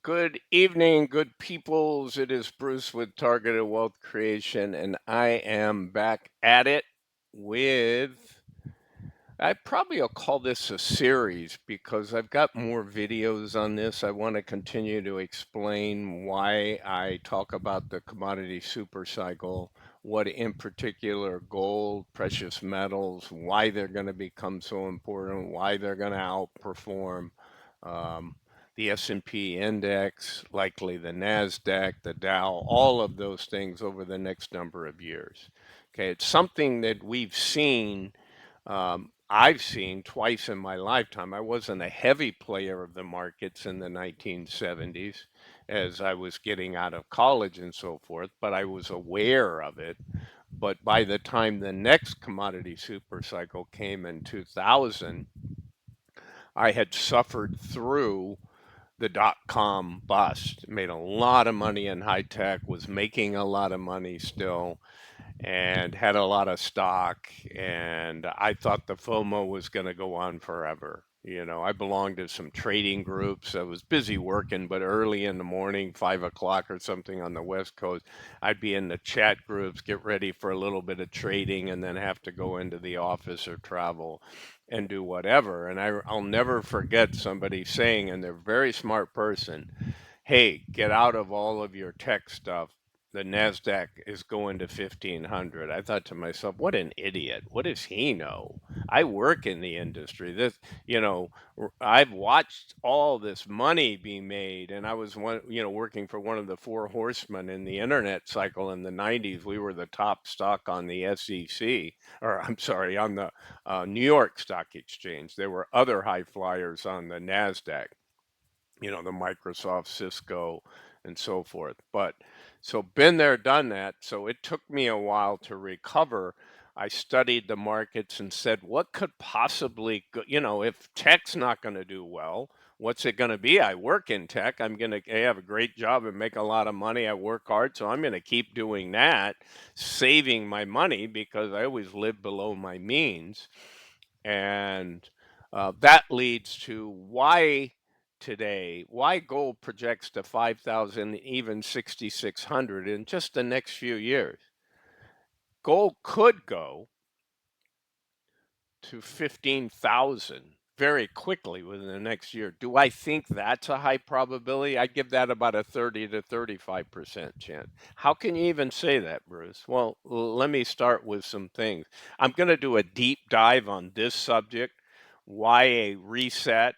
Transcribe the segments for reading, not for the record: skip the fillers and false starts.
Good evening, good peoples. It is Bruce with Targeted Wealth Creation, and I am back at it with. I probably will call this a series because I've got more videos on this. I want to continue to explain why I talk about the commodity super cycle, what in particular gold, precious metals, why they're going to become so important, why they're going to outperform. Um, the S&P index, likely the Nasdaq, the Dow, all of those things over the next number of years. Okay, it's something that I've seen twice in my lifetime. I wasn't a heavy player of the markets in the 1970s as I was getting out of college and so forth, but I was aware of it. But by the time the next commodity super cycle came in 2000, I had suffered through the dot-com bust, made a lot of money in high tech, was making a lot of money still, and had a lot of stock. And I thought the FOMO was going to go on forever. I belonged to some trading groups. I was busy working, but early in the morning, 5 o'clock or something on the West Coast, I'd be in the chat groups, get ready for a little bit of trading, and then have to go into the office or travel and do whatever. And I'll never forget somebody saying, and they're a very smart person, hey, get out of all of your tech stuff. The NASDAQ is going to 1500. I thought to myself, what an idiot. What does he know? I work in the industry. You know, I've watched all this money be made, and I was working for one of the four horsemen in the internet cycle in the 90s. We were the top stock on the SEC, or I'm sorry, on the New York Stock Exchange. There were other high flyers on the NASDAQ, the Microsoft, Cisco, and so forth. But so been there, done that. So it took me a while to recover. I studied the markets and said, what could possibly go, if tech's not going to do well, what's it going to be? I work in tech. I'm going to have a great job and make a lot of money. I work hard. So I'm going to keep doing that, saving my money because I always live below my means. And that leads to why gold projects to 5,000, even 6,600 in just the next few years. Gold could go to 15,000 very quickly within the next year. Do I think that's a high probability? I give that about a 30 to 35% chance. How can you even say that, Bruce? Well, let me start with some things. I'm going to do a deep dive on this subject, why a reset,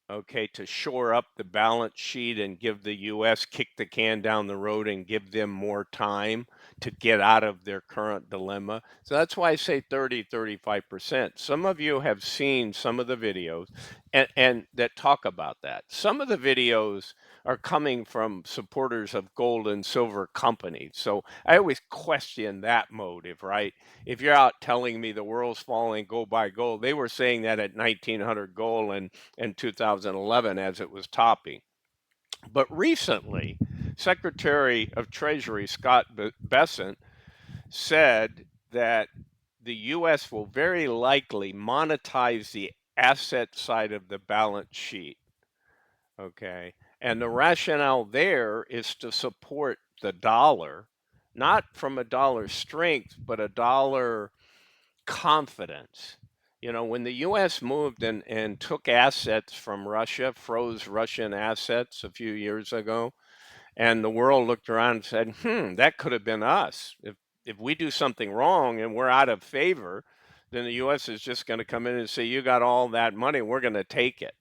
okay, to shore up the balance sheet and give the U.S. kick the can down the road and give them more time to get out of their current dilemma. So that's why I say 35%. Some of you have seen some of the videos and that talk about that. Some of the videos are coming from supporters of gold and silver companies. So I always question that motive, right? If you're out telling me the world's falling, go buy gold. They were saying that at 1900 gold and in 2011 as it was topping. But recently, Secretary of Treasury Scott Bessent said that the U.S. will very likely monetize the asset side of the balance sheet. Okay. And the rationale there is to support the dollar, not from a dollar strength, but a dollar confidence. When the U.S. moved and took assets from Russia, froze Russian assets a few years ago, and the world looked around and said, that could have been us. If we do something wrong and we're out of favor, then the U.S. is just going to come in and say, you got all that money, we're going to take it.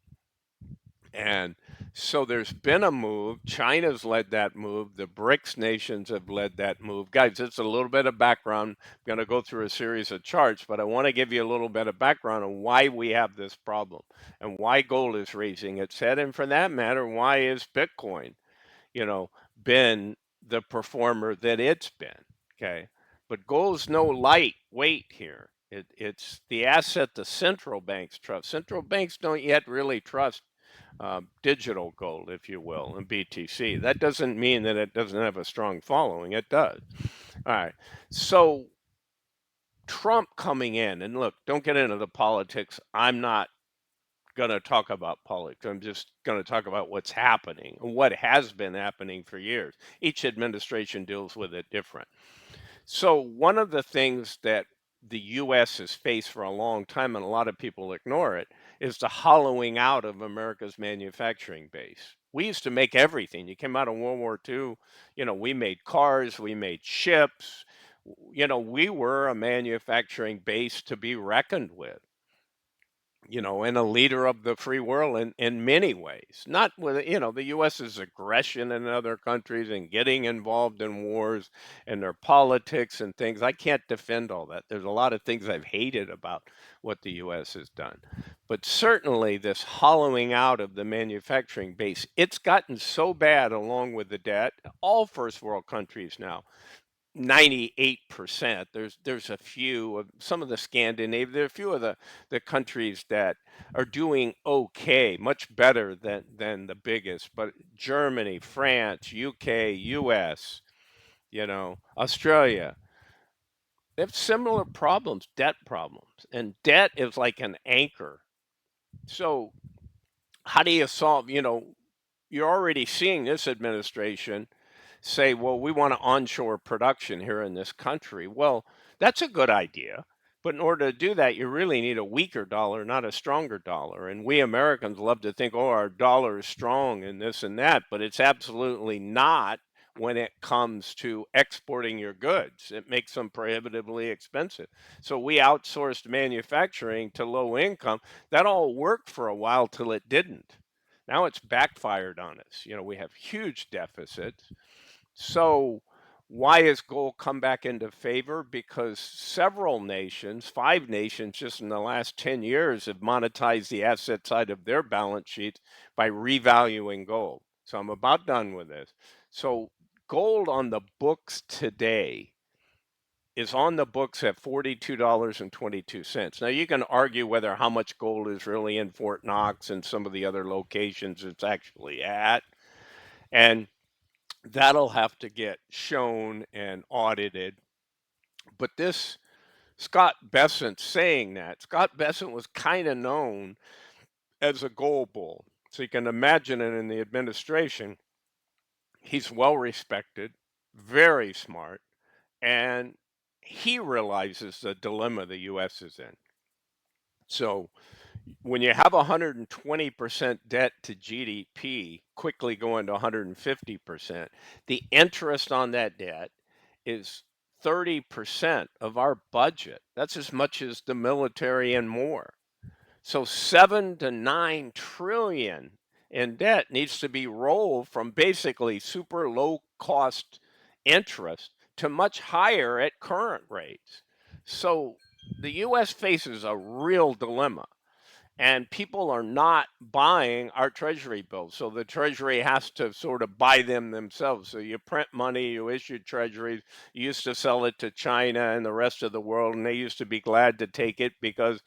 And so there's been a move. China's led that move. The BRICS nations have led that move. Guys, it's a little bit of background. I'm going to go through a series of charts, but I want to give you a little bit of background on why we have this problem and why gold is raising its head. And for that matter, why is Bitcoin, been the performer that it's been? Okay. But gold's no lightweight here. It's the asset the central banks trust. Central banks don't yet really trust digital gold, if you will, and BTC. That doesn't mean that it doesn't have a strong following. It does. All right. So Trump coming in, and look, don't get into the politics. I'm not going to talk about politics. I'm just going to talk about what's happening and what has been happening for years. Each administration deals with it different. So, one of the things that the US has faced for a long time, and a lot of people ignore it, is the hollowing out of America's manufacturing base. We used to make everything. You came out of World War II, we made cars, we made ships. We were a manufacturing base to be reckoned with, and a leader of the free world in many ways. Not with, the US's aggression in other countries and getting involved in wars and their politics and things. I can't defend all that. There's a lot of things I've hated about what the US has done. But certainly this hollowing out of the manufacturing base, it's gotten so bad along with the debt. All first world countries now 98%. There's a few of some of the Scandinavia, there are a few of the countries that are doing okay, much better than the biggest, but Germany, France, UK, US, Australia, they have similar problems, debt problems. And debt is like an anchor. So how do you solve, you're already seeing this administration say, well, we want to onshore production here in this country. Well, that's a good idea. But in order to do that, you really need a weaker dollar, not a stronger dollar. And we Americans love to think, oh, our dollar is strong and this and that, but it's absolutely not when it comes to exporting your goods. It makes them prohibitively expensive. So we outsourced manufacturing to low income. That all worked for a while till it didn't. Now it's backfired on us. We have huge deficits. So why has gold come back into favor? Because several nations, 5 nations just in the last 10 years, have monetized the asset side of their balance sheets by revaluing gold. So I'm about done with this. So gold on the books today is on the books at $42.22. Now you can argue whether how much gold is really in Fort Knox and some of the other locations it's actually at. And that'll have to get shown and audited. But this Scott Bessent saying that, Scott Bessent was kind of known as a gold bull. So you can imagine it in the administration. He's well respected, very smart, and he realizes the dilemma the US is in. So when you have 120% debt to GDP quickly going to 150%, the interest on that debt is 30% of our budget. That's as much as the military and more. So 7 to 9 trillion in debt needs to be rolled from basically super low cost interest to much higher at current rates. So the US faces a real dilemma, and people are not buying our treasury bills. So the treasury has to sort of buy them themselves. So you print money, you issue treasuries. You used to sell it to China and the rest of the world, and they used to be glad to take it because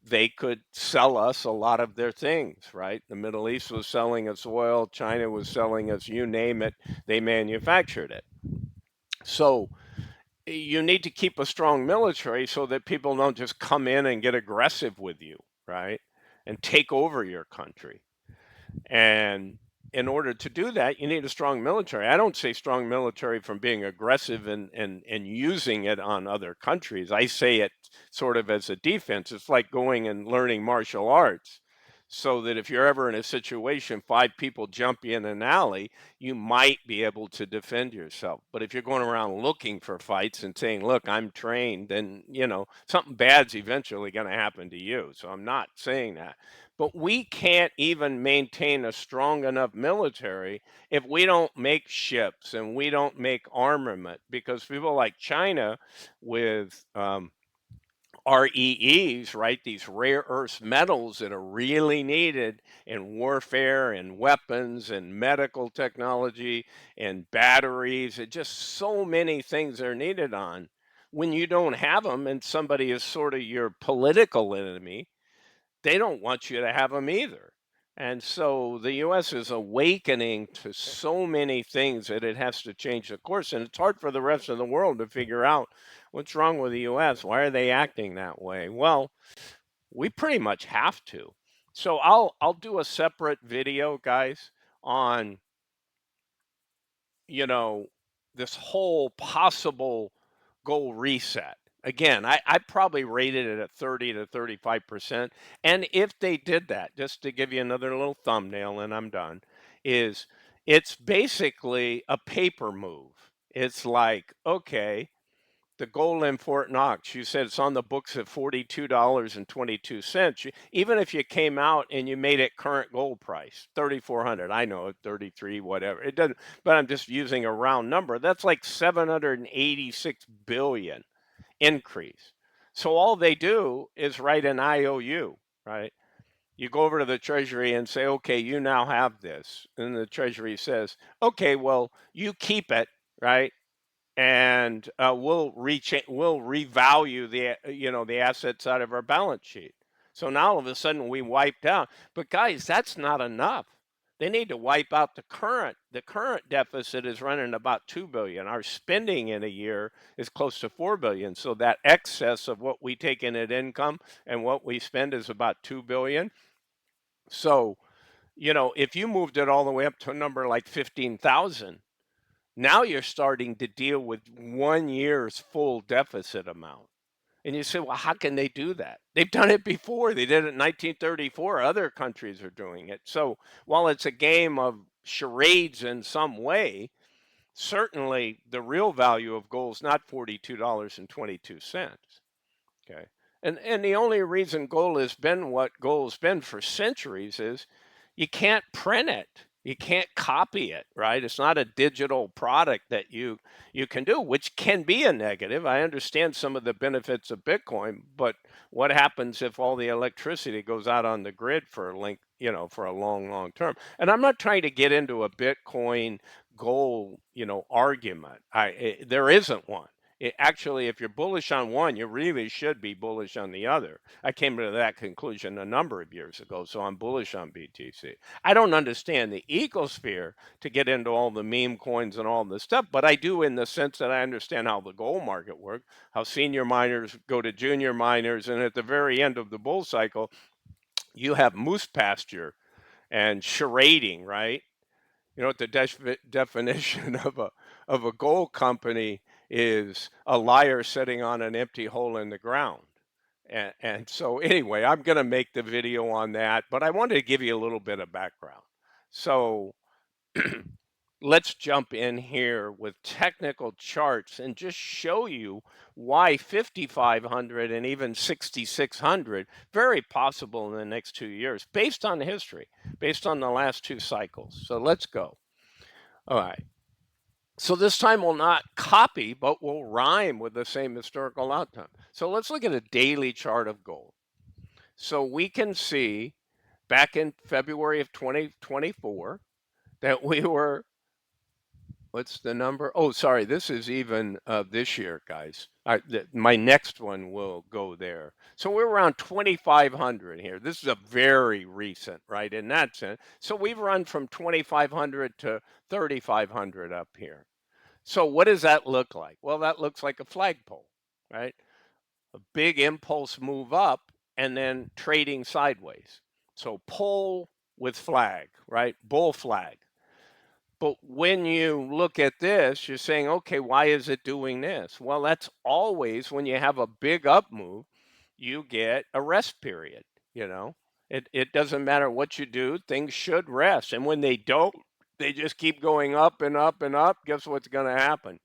they could sell us a lot of their things, right? The Middle East was selling us oil, China was selling us, you name it, they manufactured it. So you need to keep a strong military so that people don't just come in and get aggressive with you, right? And take over your country. And in order to do that, you need a strong military. I don't say strong military from being aggressive and using it on other countries. I say it sort of as a defense. It's like going and learning martial arts so that if you're ever in a situation, 5 people jump you in an alley, you might be able to defend yourself. But if you're going around looking for fights and saying, look, I'm trained, then, something bad's eventually going to happen to you. So I'm not saying that. But we can't even maintain a strong enough military if we don't make ships and we don't make armament, because people like China with REEs, right? These rare earth metals that are really needed in warfare and weapons and medical technology and batteries. It just so many things are needed on. When you don't have them and somebody is sort of your political enemy, they don't want you to have them either. And so the US is awakening to so many things that it has to change the course. And it's hard for the rest of the world to figure out what's wrong with the US. Why are they acting that way? Well, we pretty much have to. So I'll do a separate video, guys, on, you know, this whole possible goal reset. Again, I probably rated it at 30 to 35%. And if they did that, just to give you another little thumbnail and I'm done, is it's basically a paper move. It's like, okay, the gold in Fort Knox, you said it's on the books at $42.22. Even if you came out and you made it current gold price, 3,400, I know, 33, whatever. It doesn't, but I'm just using a round number. That's like 786 billion increase. So all they do is write an IOU, right? You go over to the Treasury and say, okay, you now have this. And the Treasury says, okay, well, you keep it, right? And we'll revalue the assets out of our balance sheet. So now all of a sudden we wiped out. But guys, that's not enough. They need to wipe out the current. The current deficit is running about 2 billion. Our spending in a year is close to 4 billion. So that excess of what we take in at income and what we spend is about 2 billion. So, if you moved it all the way up to a number like 15,000, now you're starting to deal with 1 year's full deficit amount. And you say, well, how can they do that? They've done it before. They did it in 1934. Other countries are doing it. So while it's a game of charades in some way, certainly the real value of gold is not $42.22. Okay. And the only reason gold has been what gold's been for centuries is you can't print it. You can't copy it, right? It's not a digital product that you can do, which can be a negative. I understand some of the benefits of Bitcoin, but what happens if all the electricity goes out on the grid for a for a long, long term? And I'm not trying to get into a Bitcoin gold, argument. There isn't one. Actually, if you're bullish on one, you really should be bullish on the other. I came to that conclusion a number of years ago, so I'm bullish on BTC. I don't understand the ecosphere to get into all the meme coins and all this stuff, but I do in the sense that I understand how the gold market works, how senior miners go to junior miners, and at the very end of the bull cycle, you have moose pasture and charading, right? You know what the definition of a gold company is? A liar sitting on an empty hole in the ground. And so anyway, I'm going to make the video on that, but I wanted to give you a little bit of background. So let's jump in here with technical charts and just show you why 5,500 and even 6,600 very possible in the next 2 years based on history, based on the last two cycles. So let's go. All right. So this time we'll not copy, but we'll rhyme with the same historical outcome. So let's look at a daily chart of gold. So we can see back in February of 2024 that we were, what's the number? Oh, sorry, this is even this year, guys. My next one will go there. So we're around 2,500 here. This is a very recent, right, in that sense. So we've run from 2,500 to 3,500 up here. So what does that look like? Well, that looks like a flagpole, right? A big impulse move up and then trading sideways. So pole with flag, right? Bull flag. But when you look at this, you're saying, okay, why is it doing this? Well, that's always when you have a big up move, you get a rest period, you know. It doesn't matter what you do, things should rest. And when they don't, they just keep going up and up and up. Guess what's going to happen?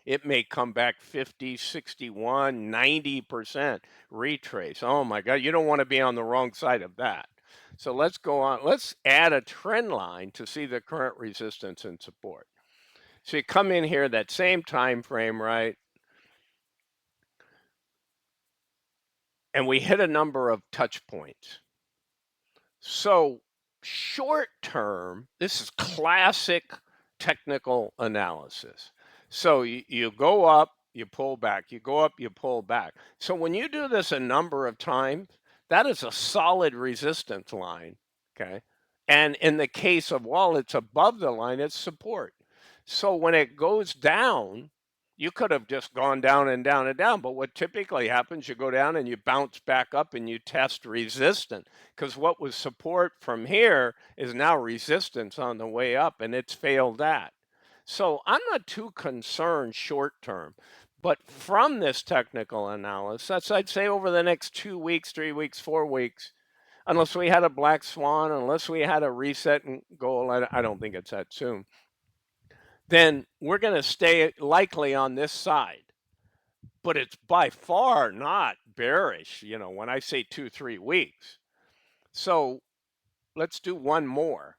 It may come back 50, 61, 90% retrace. Oh my God, you don't want to be on the wrong side of that. So let's go on. Let's add a trend line to see the current resistance and support. So you come in here that same time frame, right? And we hit a number of touch points. So short term, this is classic technical analysis. So you go up, you pull back, you go up, you pull back. So when you do this a number of times, that is a solid resistance line, okay? And in the case of while it's above the line, it's support. So when it goes down, you could have just gone down and down and down. But what typically happens, you go down and you bounce back up and you test resistance, because what was support from here is now resistance on the way up, and it's failed that. So I'm not too concerned short term. But from this technical analysis, I'd say over the next 2 weeks, 3 weeks, 4 weeks, unless we had a black swan, unless we had a reset and goal, I don't think it's that soon, then we're going to stay likely on this side. But it's by far not bearish, when I say 2, 3 weeks. So let's do one more.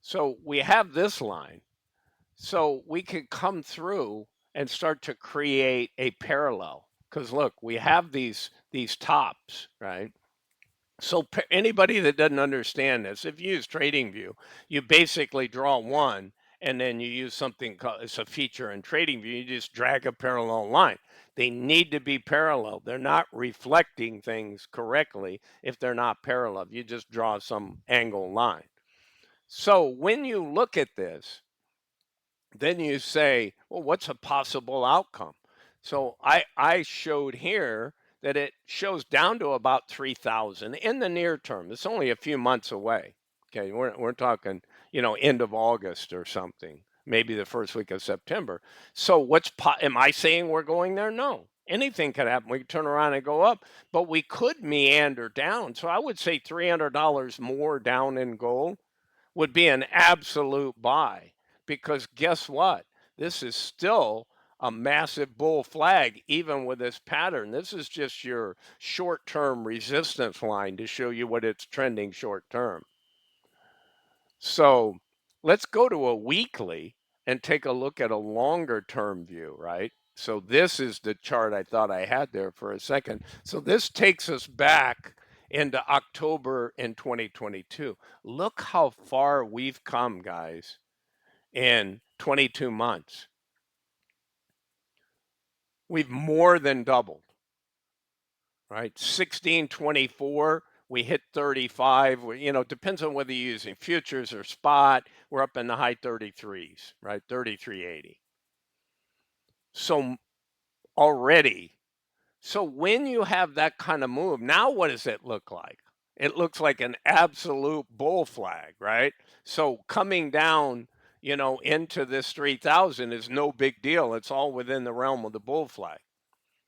So we have this line. So we could come through and start to create a parallel. Because look, we have these tops, right? So anybody that doesn't understand this, if you use TradingView, you basically draw one and then you use something called, it's a feature in TradingView, you just drag a parallel line. They need to be parallel. They're not reflecting things correctly if they're not parallel. You just draw some angle line. So when you look at this, then you say, well, what's a possible outcome? So I showed here that it shows down to about 3,000 in the near term. It's only a few months away. Okay, we're talking, end of August or something, maybe the first week of September. So am I saying we're going there? No. Anything could happen. We could turn around and go up, but we could meander down. So I would say $300 more down in gold would be an absolute buy, because guess what? This is still a massive bull flag, even with this pattern. This is just your short term resistance line to show you what it's trending short term. So let's go to a weekly and take a look at a longer term view, right? So this is the chart I thought I had there for a second. So this takes us back into October in 2022. Look how far we've come, guys, in 22 months. We've more than doubled, right? 1624, we hit 35. Depends on whether you're using futures or spot. We're up in the high 33s, right? 3380. So already, so when you have that kind of move, now what does it look like? It looks like an absolute bull flag, right? So coming down, into this 3,000 is no big deal. It's all within the realm of the bull flag.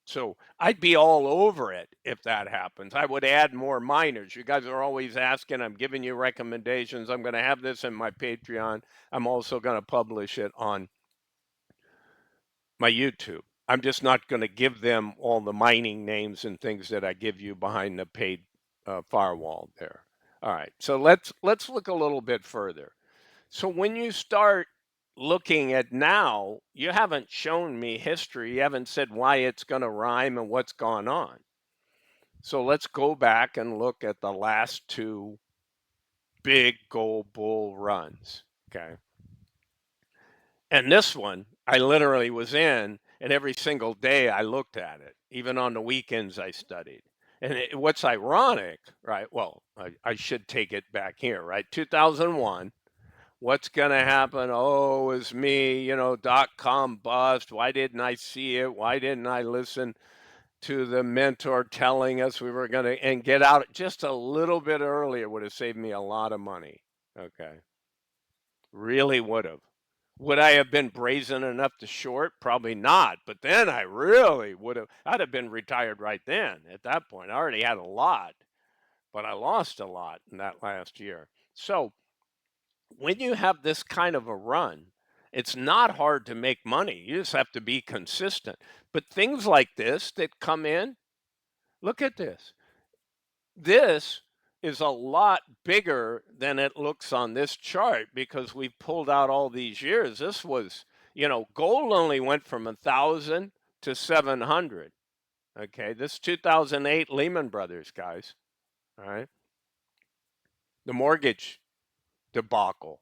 So I'd be all over it if that happens. I would add more miners. You guys are always asking. I'm giving you recommendations. I'm going to have this in my Patreon. I'm also going to publish it on my YouTube. I'm just not going to give them all the mining names and things that I give you behind the paid firewall there. All right. So let's look a little bit further. So when you start looking at now, you haven't shown me history. You haven't said why it's going to rhyme and what's gone on. So let's go back and look at the last two big gold bull runs. Okay. And this one, I literally was in, and every single day I looked at it. Even on the weekends, I studied. And what's ironic, right? Well, I should take it back here, right? 2001. What's going to happen? Oh, it's me, .com bust. Why didn't I see it? Why didn't I listen to the mentor telling us we were going to, and get out just a little bit earlier would have saved me a lot of money. Okay. Really would have. Would I have been brazen enough to short? Probably not. But then I really would have. I'd have been retired right then at that point. I already had a lot, but I lost a lot in that last year. So when you have this kind of a run, it's not hard to make money. You just have to be consistent. But things like this that come in, look at this. This is a lot bigger than it looks on this chart because we pulled out all these years. This was, gold only went from 1,000 to 700. Okay, this 2008 Lehman Brothers, guys. All right, the mortgage debacle.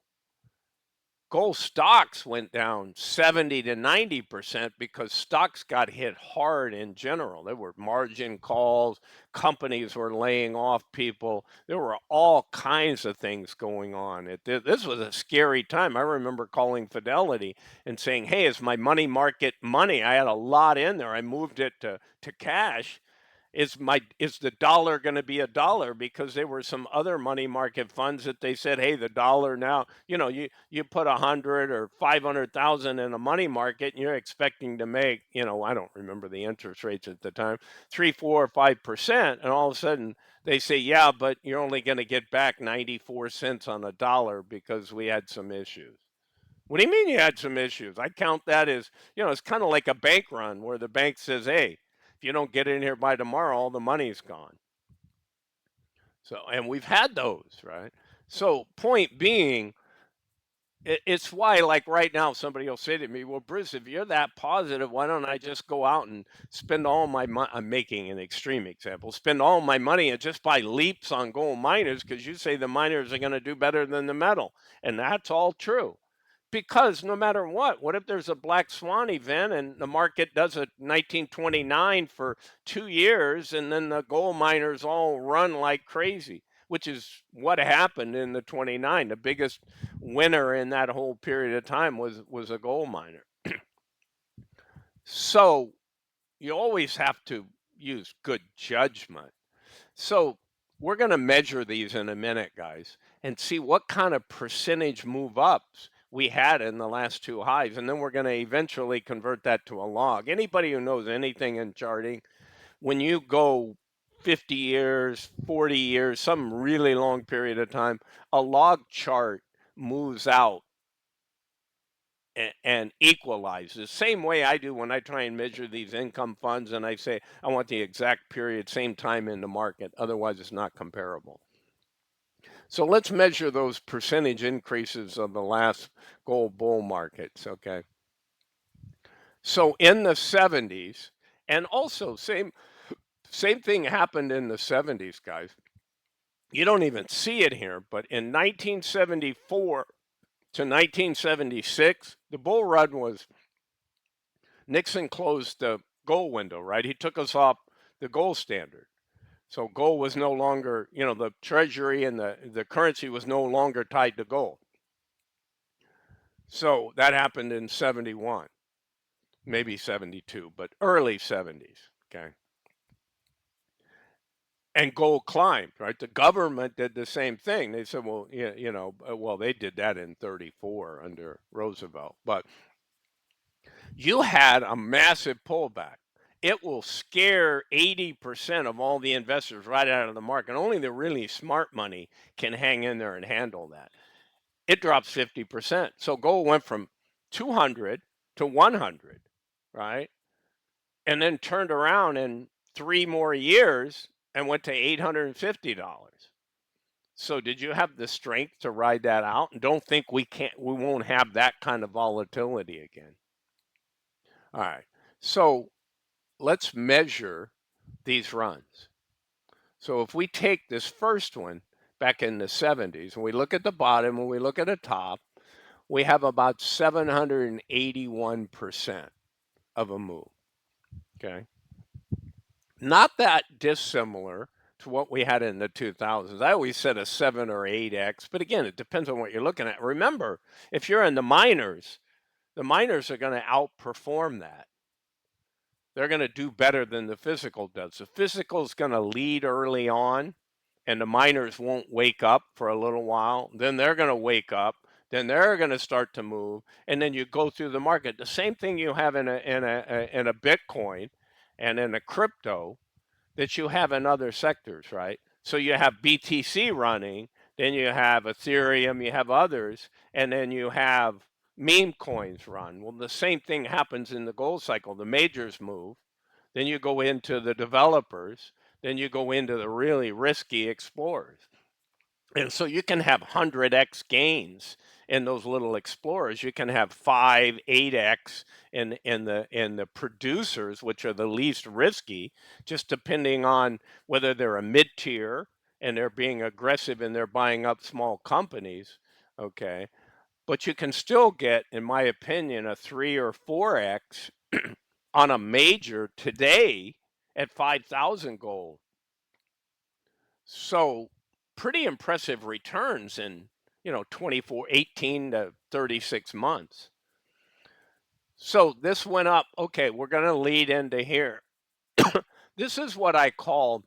Gold stocks went down 70 to 90% because stocks got hit hard in general. There were margin calls, companies were laying off people. There were all kinds of things going on. This was a scary time. I remember calling Fidelity and saying, "Hey, is my money market money? I had a lot in there. I moved it to cash. Is the dollar going to be a dollar?" Because there were some other money market funds that they said, hey, the dollar now, you put 100 or 500,000 in a money market and you're expecting to make, I don't remember the interest rates at the time, 3, 4, or 5%, and all of a sudden they say, yeah, but you're only going to get back 94 cents on a dollar because we had some issues. What do you mean you had some issues? I count that as, it's kind of like a bank run where the bank says, hey, if you don't get in here by tomorrow, all the money's gone. So, and we've had those, right? So, point being, it's why, like right now, somebody will say to me, well, Bruce, if you're that positive, why don't I just go out and spend all my money? I'm making an extreme example, spend all my money and just buy leaps on gold miners because you say the miners are going to do better than the metal. And that's all true. Because no matter what if there's a black swan event and the market does a 1929 for 2 years and then the gold miners all run like crazy, which is what happened in the 29. The biggest winner in that whole period of time was a gold miner. So you always have to use good judgment. So we're going to measure these in a minute, guys, and see what kind of percentage move ups we had in the last two highs. And then we're going to eventually convert that to a log. Anybody who knows anything in charting, when you go 50 years, 40 years, some really long period of time, a log chart moves out and equalizes. Same way I do when I try and measure these income funds and I say I want the exact period, same time in the market. Otherwise, it's not comparable. So let's measure those percentage increases of the last gold bull markets, okay? So in the 70s, and also same thing happened in the 70s, guys. You don't even see it here, but in 1974 to 1976, the bull run was Nixon closed the gold window, right? He took us off the gold standard. So gold was no longer, the treasury and the currency was no longer tied to gold. So that happened in 71, maybe 72, but early 70s, okay? And gold climbed, right? The government did the same thing. They said, well, well, they did that in 34 under Roosevelt, but you had a massive pullback. It will scare 80% of all the investors right out of the market. Only the really smart money can hang in there and handle that. It drops 50%. So gold went from 200 to 100, right? And then turned around in 3 more years and went to $850. So did you have the strength to ride that out? And don't think we won't have that kind of volatility again. All right. So let's measure these runs. So if we take this first one back in the 70s and we look at the bottom and we look at the top, we have about 781% of a move. Okay. Not that dissimilar to what we had in the 2000s. I always said a 7 or 8x, but again, it depends on what you're looking at. Remember, if you're in the miners are going to outperform that. They're going to do better than the physical does. The physical is going to lead early on, and the miners won't wake up for a little while. Then they're going to wake up. Then they're going to start to move, and then you go through the market. The same thing you have in a Bitcoin and in a crypto that you have in other sectors, right? So you have BTC running, then you have Ethereum, you have others, and then you have meme coins run. Well, the same thing happens in the gold cycle. The majors move, then you go into the developers, then you go into the really risky explorers. And so you can have 100x gains in those little explorers. You can have 5, 8x in the producers, which are the least risky, just depending on whether they're a mid tier and they're being aggressive and they're buying up small companies. Okay. but you can still get, in my opinion, a 3 or 4x on a major today at 5,000 gold. So pretty impressive returns in, 18 to 36 months. So this went up. Okay, we're going to lead into here. This is what I call,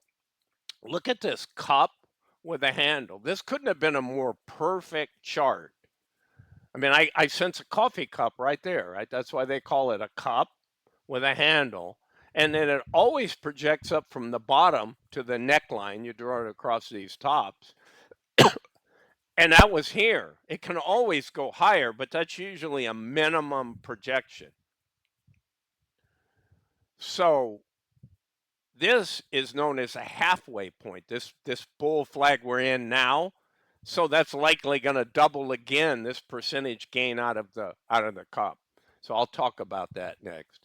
look at this cup with a handle. This couldn't have been a more perfect chart. I mean, I sense a coffee cup right there, right? That's why they call it a cup with a handle. And then it always projects up from the bottom to the neckline. You draw it across these tops. And that was here. It can always go higher, but that's usually a minimum projection. So this is known as a halfway point. This bull flag we're in now. So that's likely going to double again this percentage gain out of the cup. So I'll talk about that next.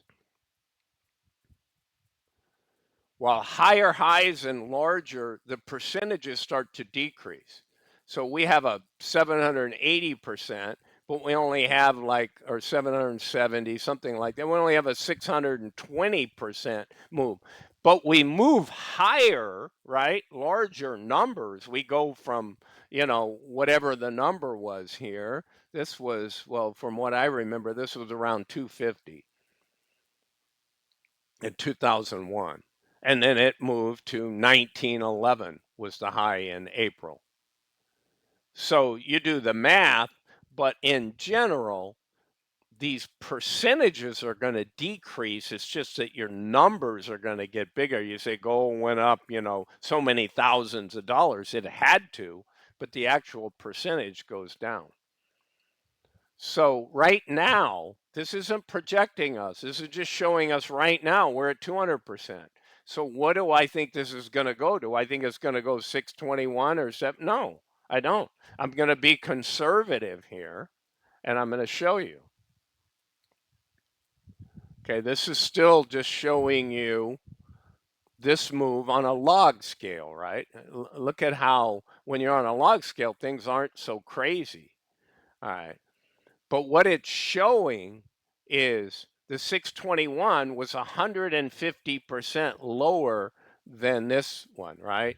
While higher highs and larger, the percentages start to decrease. So we have a 780%, but we only have or 770, something like that. We only have a 620% move. But we move higher, right? Larger numbers. We go from, whatever the number was here. This was, well, from what I remember, this was around 250 in 2001. And then it moved to 1911 was the high in April. So you do the math, but in general, these percentages are going to decrease. It's just that your numbers are going to get bigger. You say gold went up, so many thousands of dollars. It had to, but the actual percentage goes down. So right now, this isn't projecting us. This is just showing us right now we're at 200%. So what do I think this is going to go? Do I think it's going to go 621 or 7? No, I don't. I'm going to be conservative here, and I'm going to show you. Okay, this is still just showing you this move on a log scale, right? Look at how, when you're on a log scale, things aren't so crazy. All right. But what it's showing is the 621 was 150% lower than this one, right?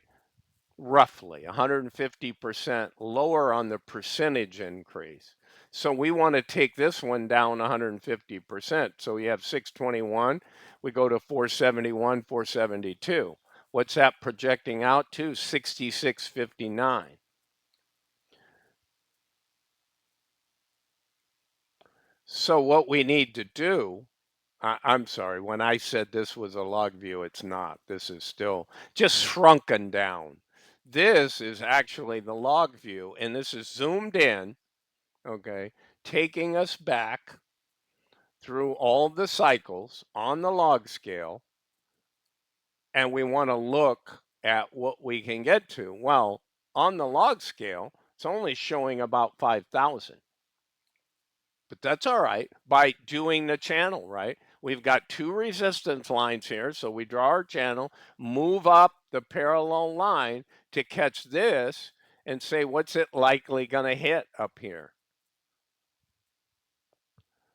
Roughly 150% lower on the percentage increase. So we want to take this one down 150%. So we have 621, we go to 471, 472. What's that projecting out to? 6659. So what we need to do, I'm sorry, when I said this was a log view, it's not. This is still just shrunken down. This is actually the log view, and this is zoomed in, okay, taking us back through all the cycles on the log scale, and we want to look at what we can get to. Well, on the log scale, it's only showing about 5,000. But that's all right by doing the channel, right? We've got two resistance lines here. So we draw our channel, move up the parallel line to catch this and say, what's it likely going to hit up here?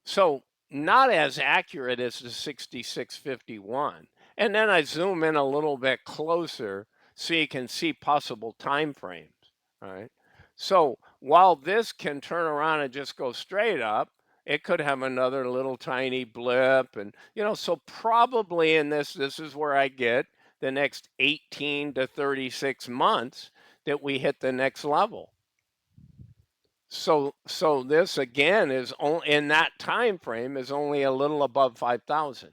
So not as accurate as the 6651. And then I zoom in a little bit closer so you can see possible time frames, all right? So while this can turn around and just go straight up, it could have another little tiny blip. And, so probably in this is where I get the next 18 to 36 months that we hit the next level. So this again is only in that time frame is only a little above 5,000.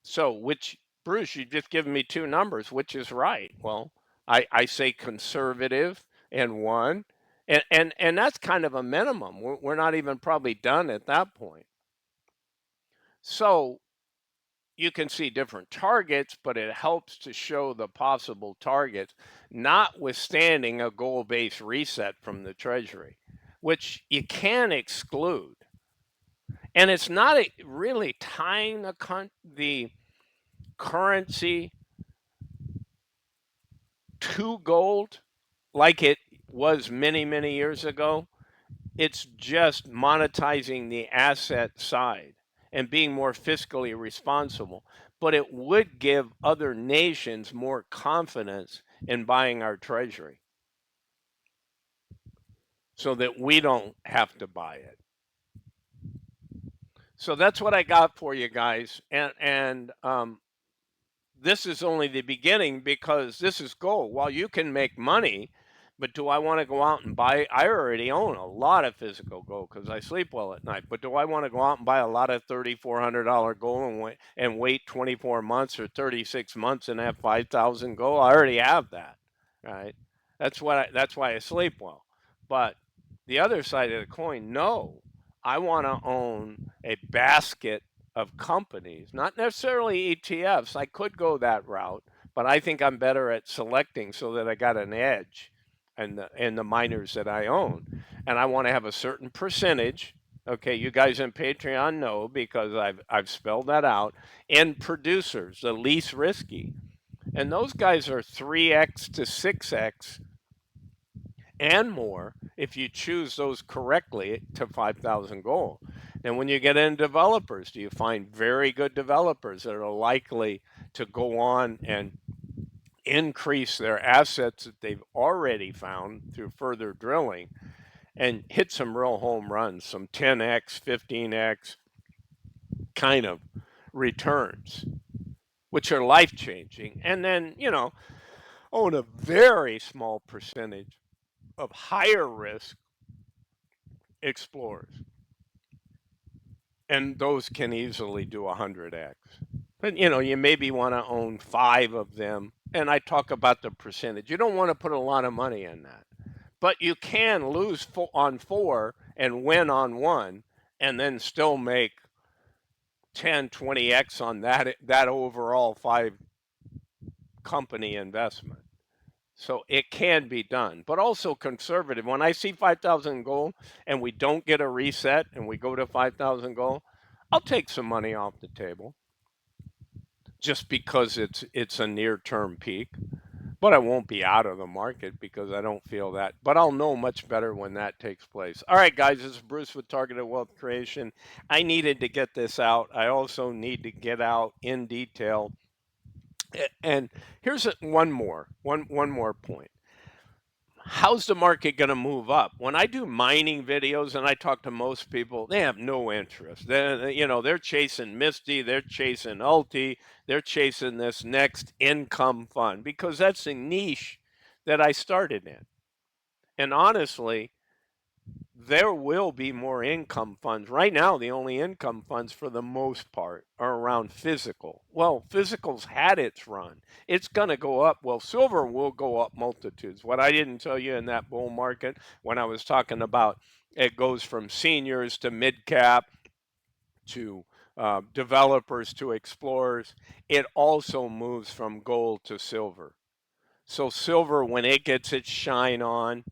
So which, Bruce, you just given me two numbers, which is right? Well, I say conservative and one, and that's kind of a minimum. We're not even probably done at that point. So you can see different targets, but it helps to show the possible targets, notwithstanding a goal-based reset from the Treasury, which you can exclude. And it's not really tying the currency to gold like it was many, many years ago. It's just monetizing the asset side and being more fiscally responsible. But it would give other nations more confidence in buying our treasury so that we don't have to buy it. So that's what I got for you guys. And this is only the beginning because this is gold. While you can make money, but do I want to go out and buy? I already own a lot of physical gold because I sleep well at night. But do I want to go out and buy a lot of $3,400 gold and wait 24 months or 36 months and have 5,000 gold? I already have that, right? That's why I sleep well. But the other side of the coin, no, I want to own a basket of companies, not necessarily ETFs. I could go that route, but I think I'm better at selecting so that I got an edge in the miners that I own. And I want to have a certain percentage. Okay, you guys in Patreon know because I've spelled that out. In producers, the least risky. And those guys are 3x to 6x and more if you choose those correctly to 5,000 gold. And when you get into developers, do you find very good developers that are likely to go on and increase their assets that they've already found through further drilling and hit some real home runs, some 10x, 15x kind of returns, which are life changing? And then, own a very small percentage of higher risk explorers, and those can easily do 100x. But you maybe want to own 5 of them, and I talk about the percentage. You don't want to put a lot of money in that, but you can lose on 4 and win on 1, and then still make 10, 20x on that overall 5 company investment. So it can be done, but also conservative. When I see 5,000 gold and we don't get a reset and we go to 5,000 gold, I'll take some money off the table just because it's a near-term peak. But I won't be out of the market because I don't feel that. But I'll know much better when that takes place. All right, guys, this is Bruce with Targeted Wealth Creation. I needed to get this out. I also need to get out in detail. And here's one more point. How's the market going to move up? When I do mining videos and I talk to most people, they have no interest. They're chasing Misty, they're chasing Ulti, they're chasing this next income fund because that's a niche that I started in. And honestly, there will be more income funds. Right now, the only income funds for the most part are around physical. Well, physical's had its run. It's going to go up. Well, silver will go up multitudes. What I didn't tell you in that bull market when I was talking about it goes from seniors to mid cap to developers to explorers, it also moves from gold to silver. So, silver, when it gets its shine on,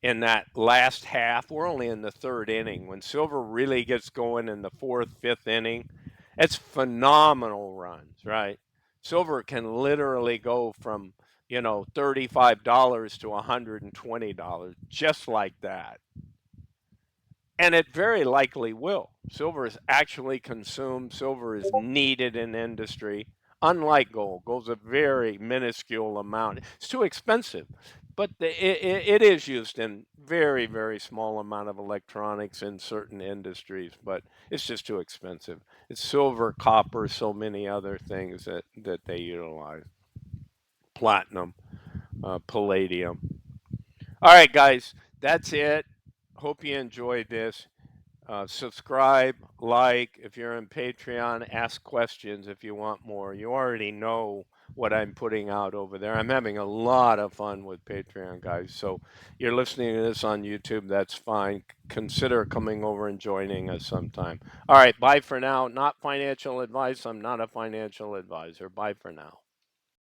in that last half, we're only in the third inning. When silver really gets going in the fourth, fifth inning, it's phenomenal runs, right? Silver can literally go from, $35 to $120 just like that. And it very likely will. Silver is actually consumed. Silver is needed in industry. Unlike gold, gold's a very minuscule amount. It's too expensive, but it is used in very, very small amount of electronics in certain industries, but it's just too expensive. It's silver, copper, so many other things that they utilize. Platinum, palladium. All right, guys, that's it. Hope you enjoyed this. Subscribe, like. If you're on Patreon, ask questions if you want more. You already know what I'm putting out over there. I'm having a lot of fun with Patreon, guys. So you're listening to this on YouTube, that's fine. Consider coming over and joining us sometime. All right, bye for now. Not financial advice. I'm not a financial advisor. Bye for now.